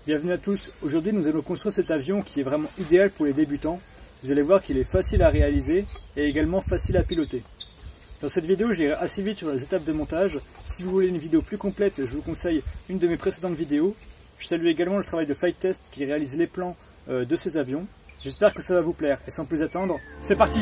Bienvenue à tous. Aujourd'hui nous allons construire cet avion qui est vraiment idéal pour les débutants. Vous allez voir qu'il est facile à réaliser et également facile à piloter. Dans cette vidéo j'irai assez vite sur les étapes de montage. Si vous voulez une vidéo plus complète, je vous conseille une de mes précédentes vidéos. Je salue également le travail de Flight Test qui réalise les plans de ces avions. J'espère que ça va vous plaire et sans plus attendre, c'est parti!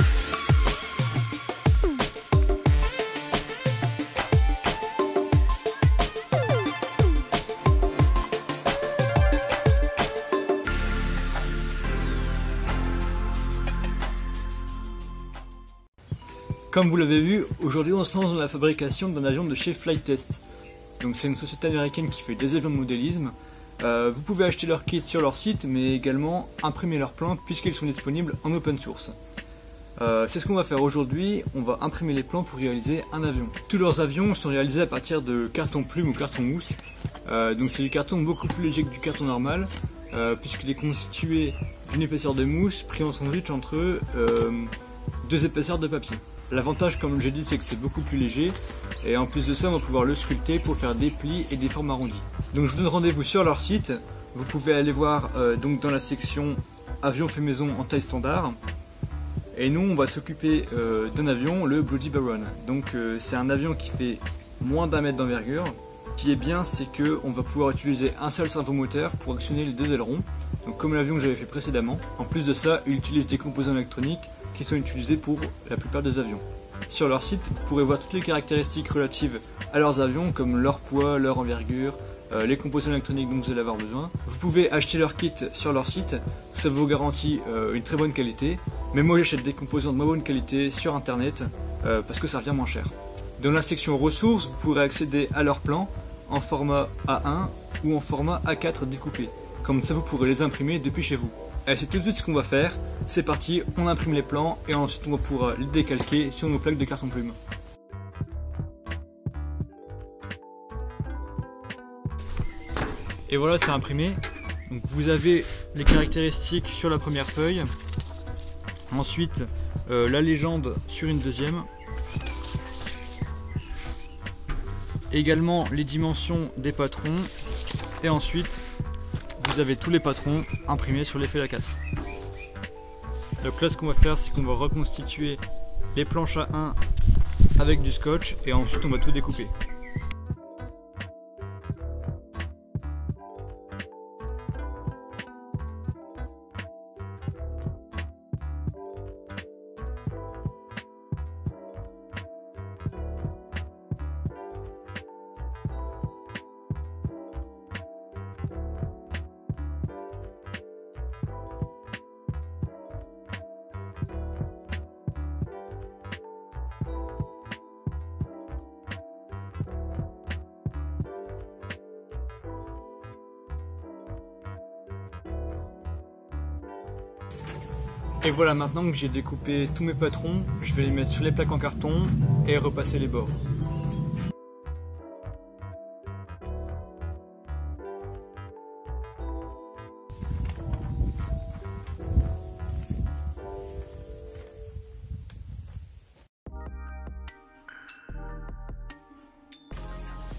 Comme vous l'avez vu, aujourd'hui on se lance dans la fabrication d'un avion de chez Flight Test. Donc c'est une société américaine qui fait des avions de modélisme. Vous pouvez acheter leur kit sur leur site, mais également imprimer leurs plans puisqu'ils sont disponibles en open source. C'est ce qu'on va faire aujourd'hui, on va imprimer les plans pour réaliser un avion. Tous leurs avions sont réalisés à partir de carton plume ou carton mousse. Donc c'est du carton beaucoup plus léger que du carton normal, puisqu'il est constitué d'une épaisseur de mousse pris en sandwich entre deux épaisseurs de papier. L'avantage, comme j'ai dit, c'est que c'est beaucoup plus léger et en plus de ça on va pouvoir le sculpter pour faire des plis et des formes arrondies. Donc je vous donne rendez-vous sur leur site, vous pouvez aller voir donc dans la section avion fait maison en taille standard. Et nous on va s'occuper d'un avion, le Bloody Baron. Donc c'est un avion qui fait moins d'1 mètre d'envergure. Ce qui est bien, c'est qu'on va pouvoir utiliser un seul servomoteur pour actionner les deux ailerons, donc comme l'avion que j'avais fait précédemment. En plus de ça, il utilise des composants électroniques qui sont utilisés pour la plupart des avions. Sur leur site, vous pourrez voir toutes les caractéristiques relatives à leurs avions, comme leur poids, leur envergure, les composants électroniques dont vous allez avoir besoin. Vous pouvez acheter leur kit sur leur site, ça vous garantit une très bonne qualité. Mais moi j'achète des composants de moins bonne qualité sur internet parce que ça revient moins cher. Dans la section ressources, vous pourrez accéder à leurs plans en format A1 ou en format A4 découpé. Comme ça vous pourrez les imprimer depuis chez vous. Allez, c'est tout de suite ce qu'on va faire. C'est parti, on imprime les plans et ensuite on va pouvoir les décalquer sur nos plaques de carton plume. Et voilà, c'est imprimé. Donc vous avez les caractéristiques sur la première feuille. Ensuite, la légende sur une deuxième. Également les dimensions des patrons. Et ensuite, vous avez tous les patrons imprimés sur les feuilles A4. Donc là, ce qu'on va faire, c'est qu'on va reconstituer les planches A1 avec du scotch et ensuite on va tout découper. Et voilà, maintenant que j'ai découpé tous mes patrons, je vais les mettre sur les plaques en carton et repasser les bords.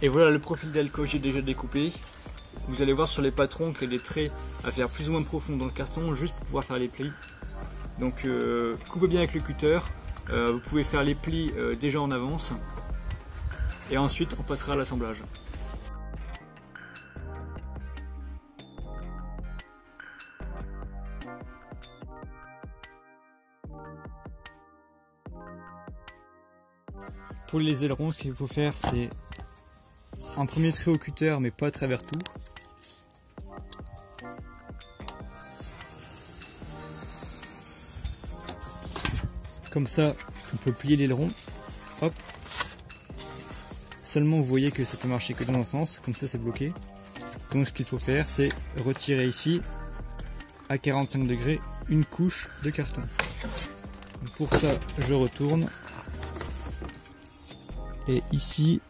Et voilà le profil d'aile que j'ai déjà découpé. Vous allez voir sur les patrons qu'il y a des traits à faire plus ou moins profond dans le carton juste pour pouvoir faire les plis. Donc coupez bien avec le cutter, vous pouvez faire les plis déjà en avance et ensuite on passera à l'assemblage. Pour les ailerons, ce qu'il faut faire, c'est un premier trait au cutter mais pas à travers tout. Comme ça, on peut plier l'aileron. Hop. Seulement, vous voyez que ça peut marcher que dans un sens. Comme ça, c'est bloqué. Donc, ce qu'il faut faire, c'est retirer ici, à 45 degrés, une couche de carton. Donc, pour ça, je retourne. Et ici,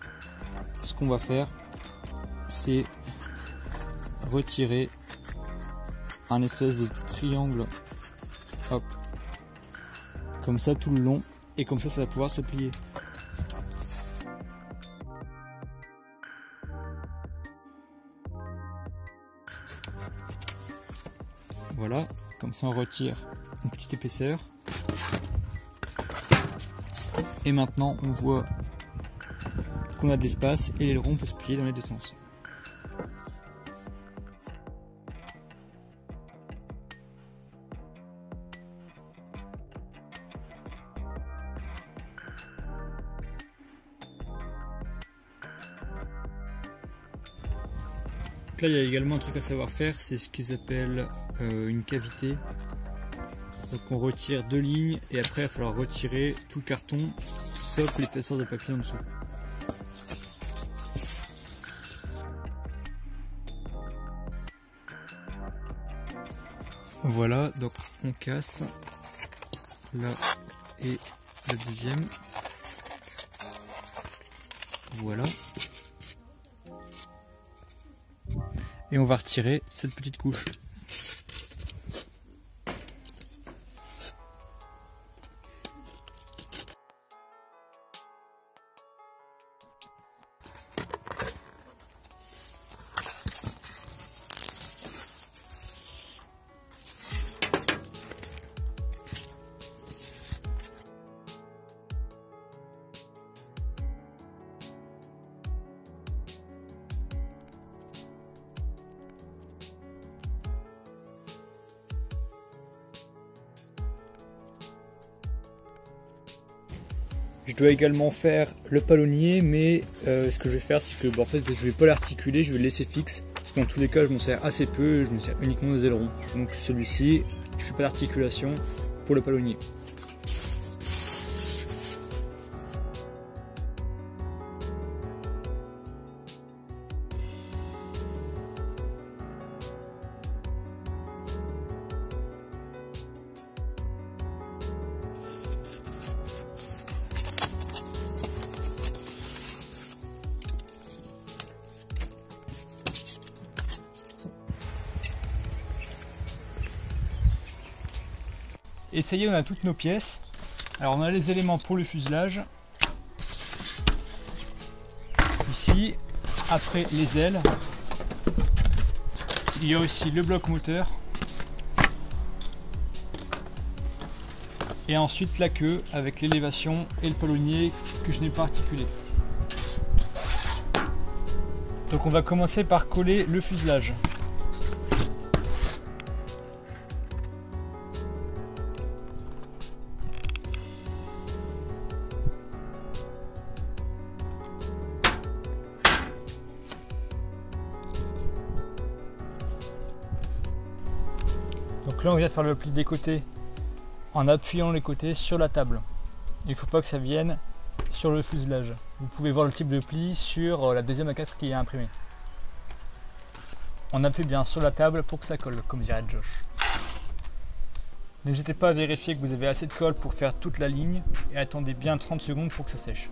ce qu'on va faire, c'est retirer un espèce de triangle. Hop. Comme ça tout le long, et comme ça va pouvoir se plier. Voilà, comme ça on retire une petite épaisseur. Et maintenant on voit qu'on a de l'espace et l'aileron peut se plier dans les deux sens. Là, il y a également un truc à savoir faire, c'est ce qu'ils appellent une cavité. Donc on retire 2 lignes et après il va falloir retirer tout le carton, sauf l'épaisseur de papier en dessous. Voilà, donc on casse. Là et le deuxième. Voilà. Et on va retirer cette petite couche. Je dois également faire le palonnier, mais ce que je vais faire, c'est que en fait, je vais pas l'articuler, je vais le laisser fixe, parce que dans tous les cas, je m'en sers assez peu, je me sers uniquement des ailerons. Donc celui-ci, je fais pas d'articulation pour le palonnier. Et ça y est, on a toutes nos pièces. Alors on a les éléments pour le fuselage. Ici, après les ailes, il y a aussi le bloc moteur. Et ensuite la queue avec l'élévation et le palonnier que je n'ai pas articulé. Donc on va commencer par coller le fuselage. Donc là on vient faire le pli des côtés en appuyant les côtés sur la table. Il ne faut pas que ça vienne sur le fuselage. Vous pouvez voir le type de pli sur la deuxième A4 qui est imprimée. On appuie bien sur la table pour que ça colle, comme dirait Josh. N'hésitez pas à vérifier que vous avez assez de colle pour faire toute la ligne et attendez bien 30 secondes pour que ça sèche.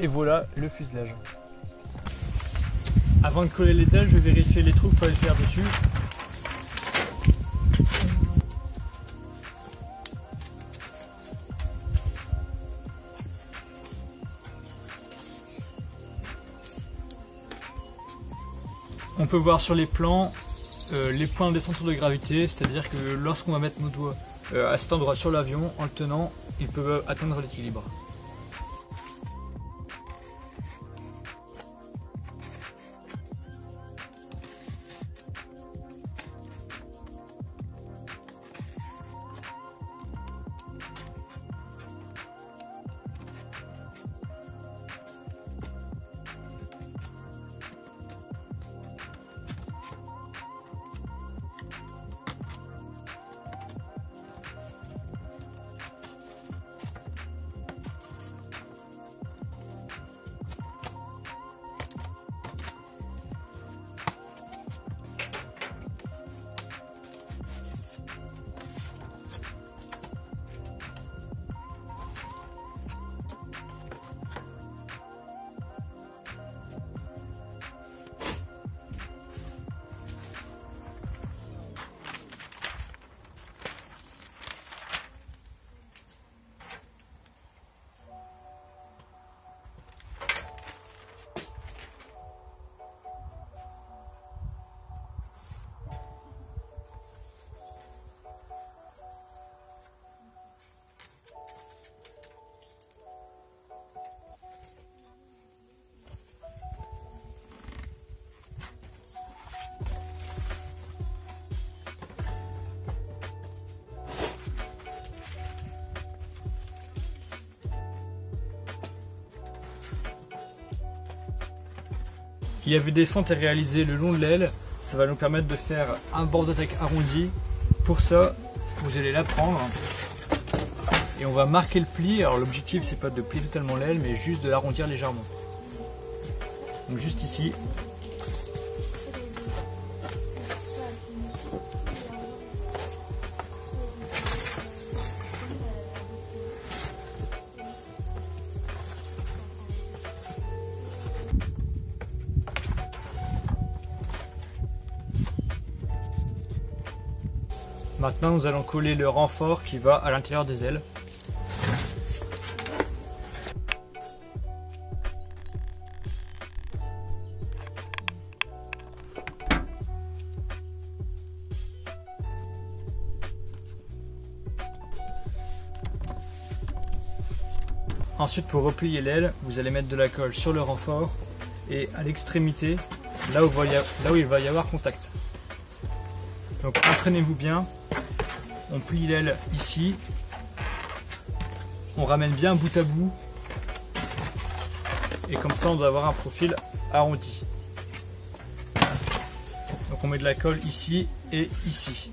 Et voilà le fuselage. Avant de coller les ailes, je vais vérifier les trous qu'il fallait faire dessus. On peut voir sur les plans les points des centres de gravité, c'est-à-dire que lorsqu'on va mettre nos doigts à cet endroit sur l'avion, en le tenant, ils peuvent atteindre l'équilibre. Il y avait des fentes à réaliser le long de l'aile, ça va nous permettre de faire un bord d'attaque arrondi. Pour ça, vous allez la prendre et on va marquer le pli. Alors l'objectif c'est pas de plier totalement l'aile, mais juste de l'arrondir légèrement. Donc juste ici. Maintenant, nous allons coller le renfort qui va à l'intérieur des ailes. Ensuite, pour replier l'aile, vous allez mettre de la colle sur le renfort et à l'extrémité, là où il va y avoir contact. Donc entraînez-vous bien. On plie l'aile ici, on ramène bien bout à bout et comme ça on doit avoir un profil arrondi. Donc on met de la colle ici et ici.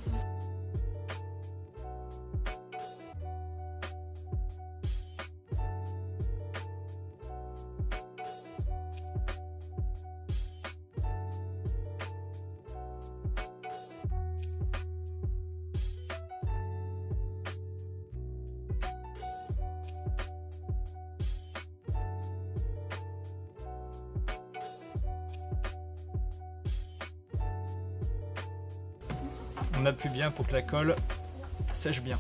On appuie bien pour que la colle sèche bien.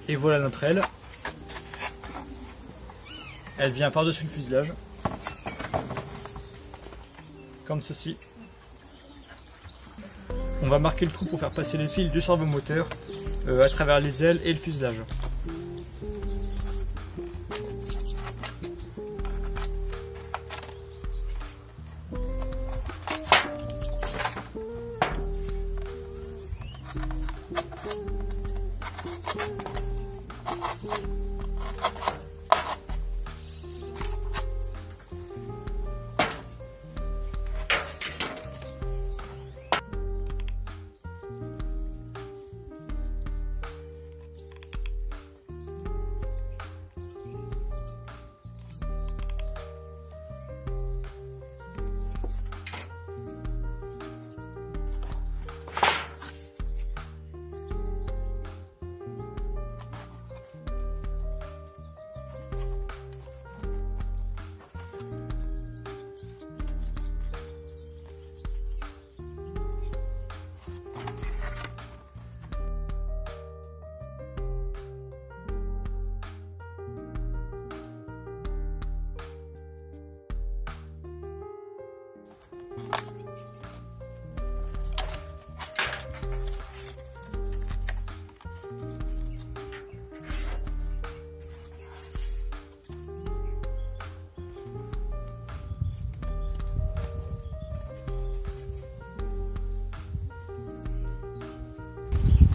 Et voilà notre aile. Elle vient par-dessus le fuselage. Comme ceci. On va marquer le trou pour faire passer les fils du servomoteur à travers les ailes et le fuselage.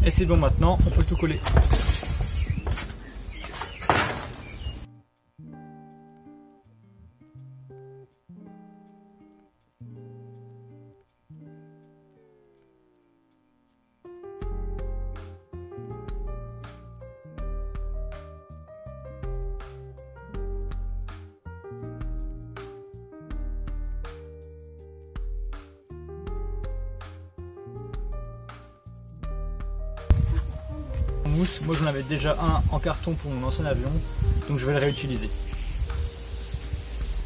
Et c'est bon, maintenant on peut tout coller. Mousse, moi j'en avais déjà un en carton pour mon ancien avion, donc je vais le réutiliser.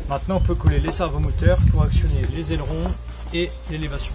Maintenant on peut coller les servomoteurs pour actionner les ailerons et l'élévation.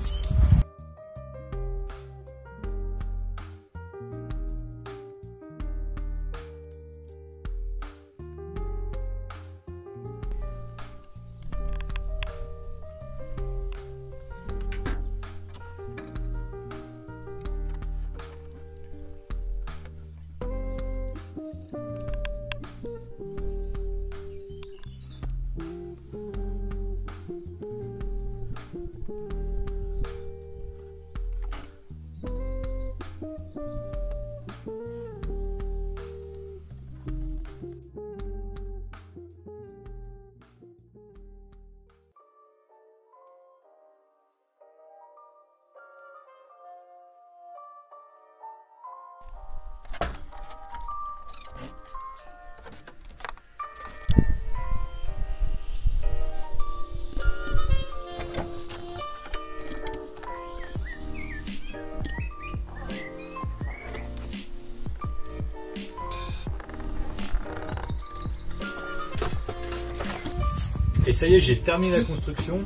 Et ça y est, j'ai terminé la construction.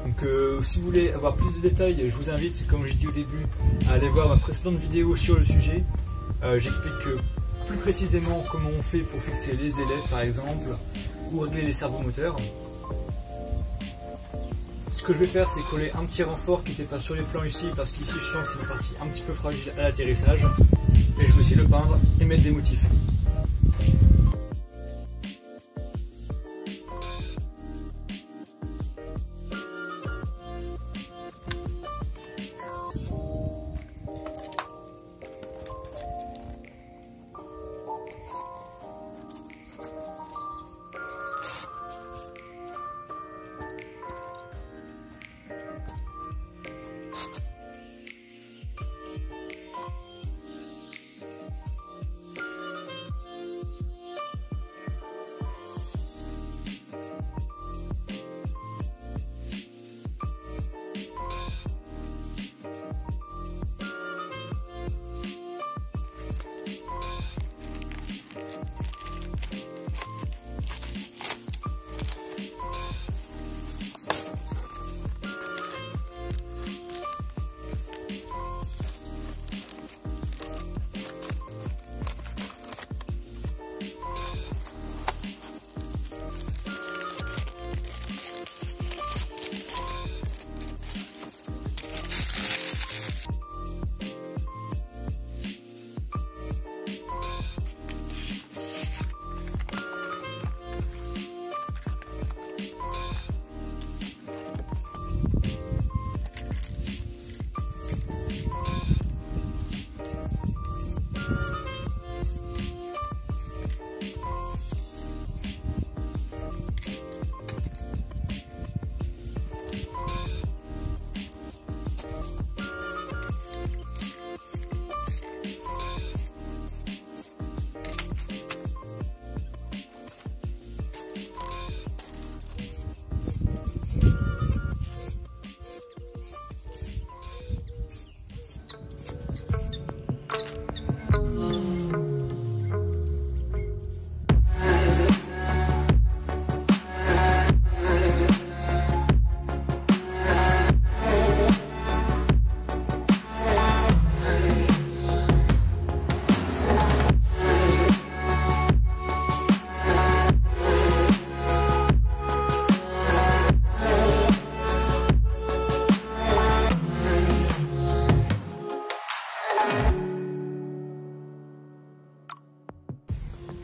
Donc si vous voulez avoir plus de détails, je vous invite, comme j'ai dit au début, à aller voir ma précédente vidéo sur le sujet. J'explique plus précisément comment on fait pour fixer les élèves par exemple, ou régler les servomoteurs. Ce que je vais faire, c'est coller un petit renfort qui n'était pas sur les plans ici, parce qu'ici je sens que c'est une partie un petit peu fragile à l'atterrissage. Et je vais aussi le peindre et mettre des motifs.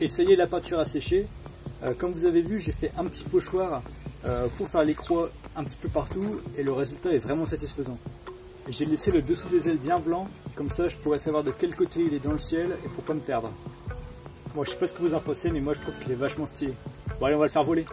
Et ça y est, la peinture a séché. Comme vous avez vu, j'ai fait un petit pochoir pour faire les croix un petit peu partout et le résultat est vraiment satisfaisant. Et j'ai laissé le dessous des ailes bien blanc, comme ça je pourrais savoir de quel côté il est dans le ciel et pour pas me perdre. Moi je sais pas ce que vous en pensez, mais moi je trouve qu'il est vachement stylé. Bon allez, on va le faire voler.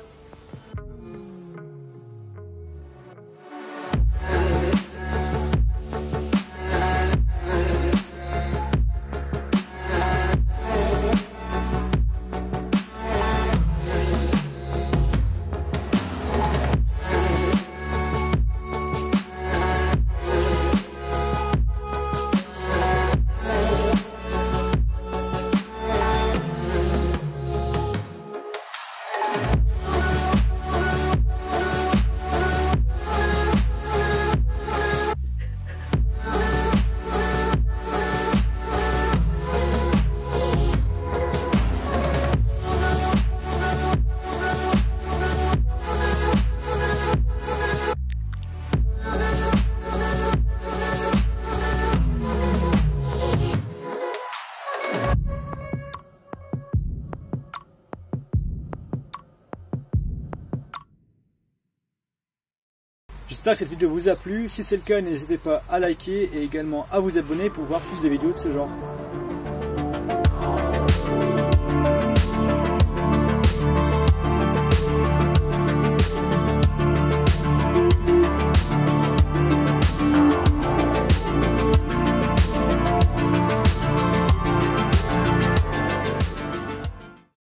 J'espère que cette vidéo vous a plu. Si c'est le cas, n'hésitez pas à liker et également à vous abonner pour voir plus de vidéos de ce genre.